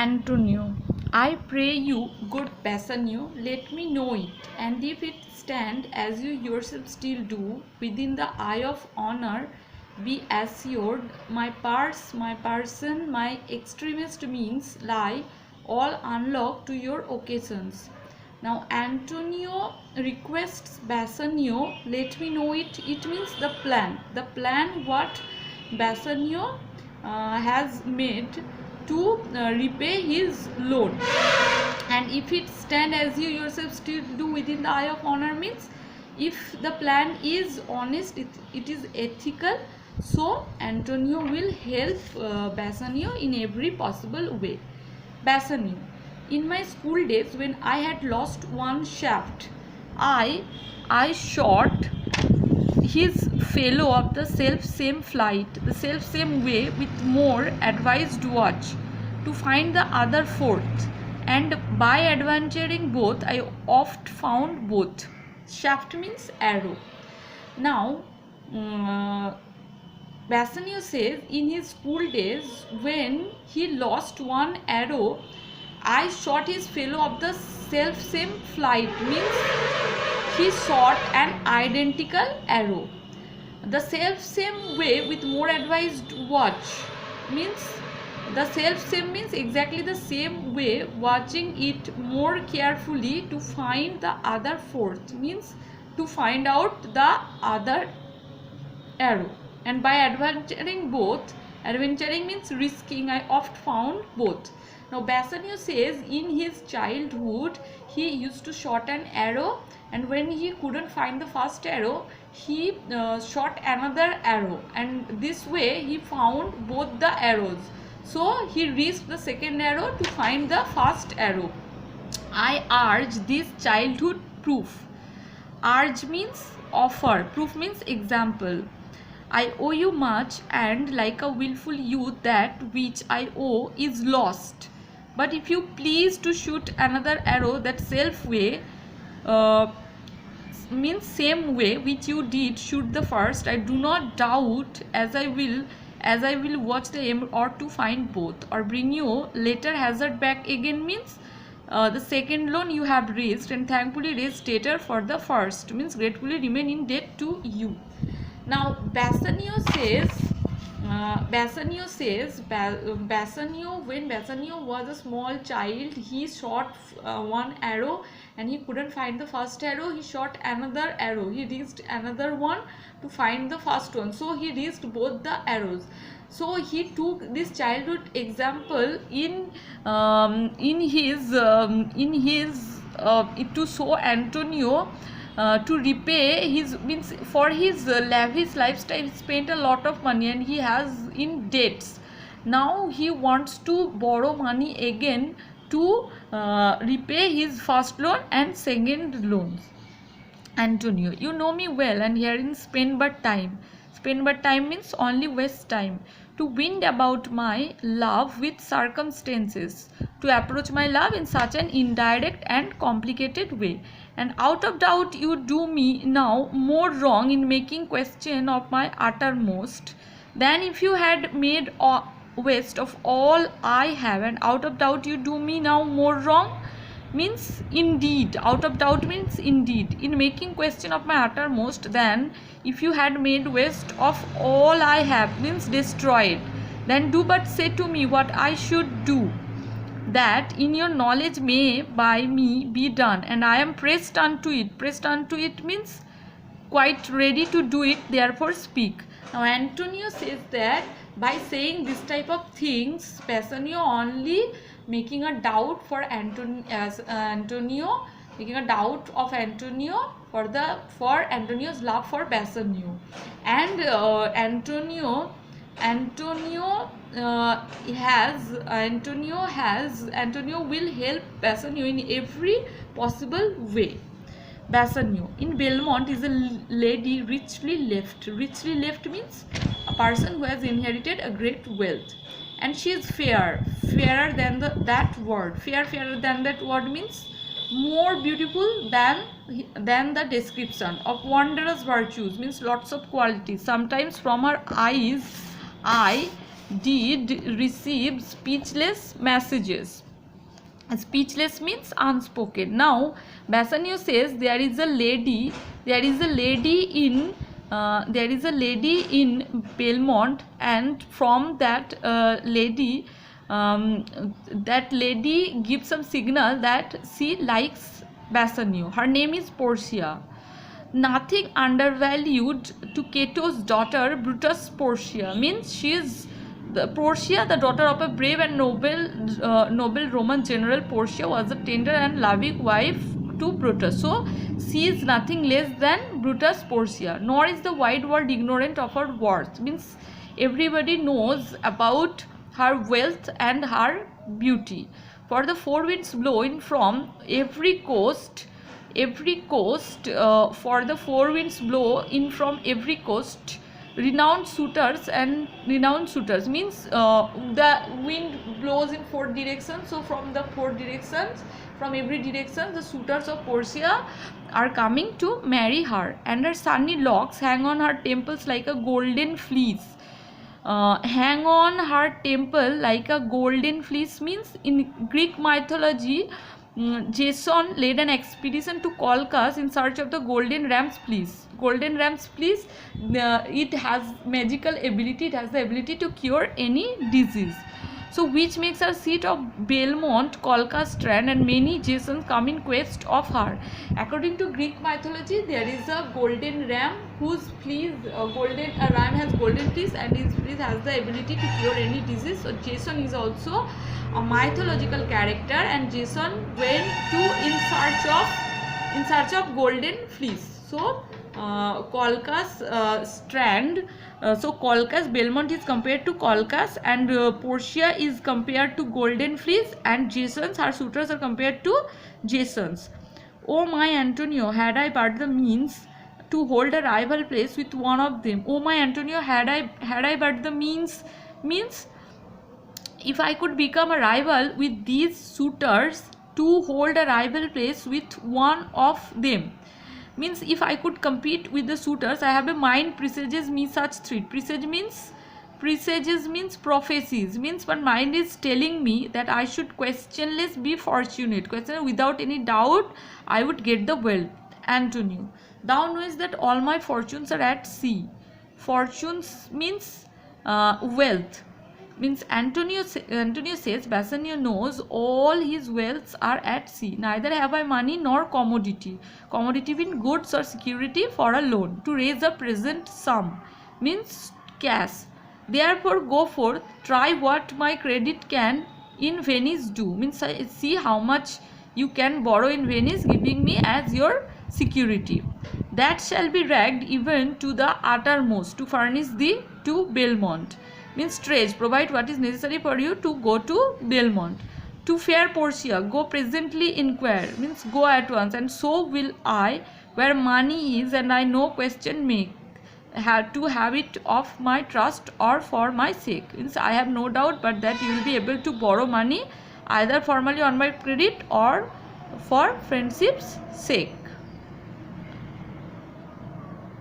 Antonio, I pray you, good Bassanio, let me know it, and if it stand as you yourself still do, within the eye of honor, be assured, my purse, my person, my extremest means lie all unlocked to your occasions. Now Antonio requests Bassanio, let me know it. It means the plan. The plan what Bassanio has made to repay his loan. And if it stand as you yourself still do within the eye of honor means if the plan is honest, it is ethical, so Antonio will help Bassanio in every possible way. Bassanio, in my school days when I had lost one shaft, I shot his fellow of the self-same flight, the self-same way with more advised watch to find the other fourth, and by adventuring both I oft found both. Shaft means arrow. Now Bassanio says in his school days when he lost one arrow, I shot his fellow of the self-same flight means he shot an identical arrow. The self-same way with more advised watch means the self-same means exactly the same way, watching it more carefully to find the other fourth means to find out the other arrow. And by adventuring both, adventuring means risking, I oft found both. Now Bassanio says in his childhood he used to shoot an arrow, and when he couldn't find the first arrow he shot another arrow, and this way he found both the arrows, so he risked the second arrow to find the first arrow. I urge this childhood proof. Urge means offer, proof means example. I owe you much, and like a willful youth that which I owe is lost. But if you please to shoot another arrow that self way, means same way which you did shoot the first, I do not doubt as I will watch the aim or to find both, or bring you later hazard back again means the second loan you have raised and thankfully raised debtor for the first means gratefully remain in debt to you. Now Bassanio when Bassanio was a small child, he shot one arrow and he couldn't find the first arrow, he shot another arrow, he reached another one to find the first one, so he reached both the arrows. So he took this childhood example in his to show Antonio to repay his means for his lavish lifestyle. He spent a lot of money and he has in debts. Now he wants to borrow money again to repay his first loan and second loans. Antonio, you know me well, and herein spend but time. Spend but time means only waste time. To wind about my love with circumstances, to approach my love in such an indirect and complicated way. And out of doubt you do me now more wrong in making question of my uttermost than if you had made waste of all I have. And out of doubt you do me now more wrong means indeed, out of doubt means indeed, in making question of my uttermost than if you had made waste of all I have means destroyed. Then do but say to me what I should do, that in your knowledge may by me be done, and I am pressed unto it. Pressed unto it means quite ready to do it, therefore speak. Now Antonio says that by saying this type of things, Bassanio only making a doubt for Antonio, making a doubt of Antonio for Antonio's love for Bassanio. And Antonio will help Bassanio in every possible way. Bassanio in Belmont is a lady richly left. Richly left means a person who has inherited a great wealth, and she is fairer than that word. Fairer than that word means more beautiful than the description. Of wondrous virtues means lots of qualities. Sometimes from her eyes did receive speechless messages. Speechless means unspoken. Now Bassanio says there is a lady in Belmont, and from that lady gives some signal that she likes Bassanio. Her name is Portia. Nothing undervalued to Cato's daughter Brutus. Portia means she is Portia, the daughter of a brave and noble Roman general. Portia was a tender and loving wife to Brutus. So she is nothing less than Brutus Portia. Nor is the wide world ignorant of her worth. Means everybody knows about her wealth and her beauty. For the four winds blowing from every coast. For the four winds blow in from every coast, renowned suitors means the wind blows in four directions. So from the four directions, from every direction, the suitors of Portia are coming to marry her, and her sunny locks hang on her temples like a golden fleece. Hang on her temple like a golden fleece means in Greek mythology, Jason led an expedition to Colchis in search of the golden ram's fleece. Golden ram's fleece, it has magical ability, it has the ability to cure any disease. So which makes her seat of Belmont, Colchis strand, and many Jasons come in quest of her. According to Greek mythology, there is a golden ram whose fleece, a ram has golden fleece, and his fleece has the ability to cure any disease. So Jason is also a mythological character, and Jason went in search of golden fleece. So Colchis strand. So Colchis, Belmont is compared to Colchis, and Portia is compared to golden fleece, and Jasons, her suitors, are compared to Jasons. Oh my Antonio, had I but the means to hold a rival place with one of them. Oh my Antonio, had I but the means if I could become a rival with these suitors to hold a rival place with one of them. Means if I could compete with the suitors, I have a mind presages me such threat. Presages means prophecies, means my mind is telling me that I should questionless be fortunate. Without any doubt, I would get the wealth. Antonio, thou knowest that all my fortunes are at sea. Fortunes means wealth. Means Antonio says Bassanio knows all his wealths are at sea. Neither have I money nor commodity. Commodity means goods or security for a loan to raise a present sum, means cash. Therefore go forth, try what my credit can in Venice do. Means see how much you can borrow in Venice, giving me as your security. That shall be ragged even to the uttermost to furnish thee to Belmont. Means trade, provide what is necessary for you to go to Belmont. To fair Portia, go presently inquire, means go at once, and so will I, where money is, and I no question make, to have it of my trust or for my sake. Means I have no doubt but that you will be able to borrow money either formally on my credit or for friendship's sake.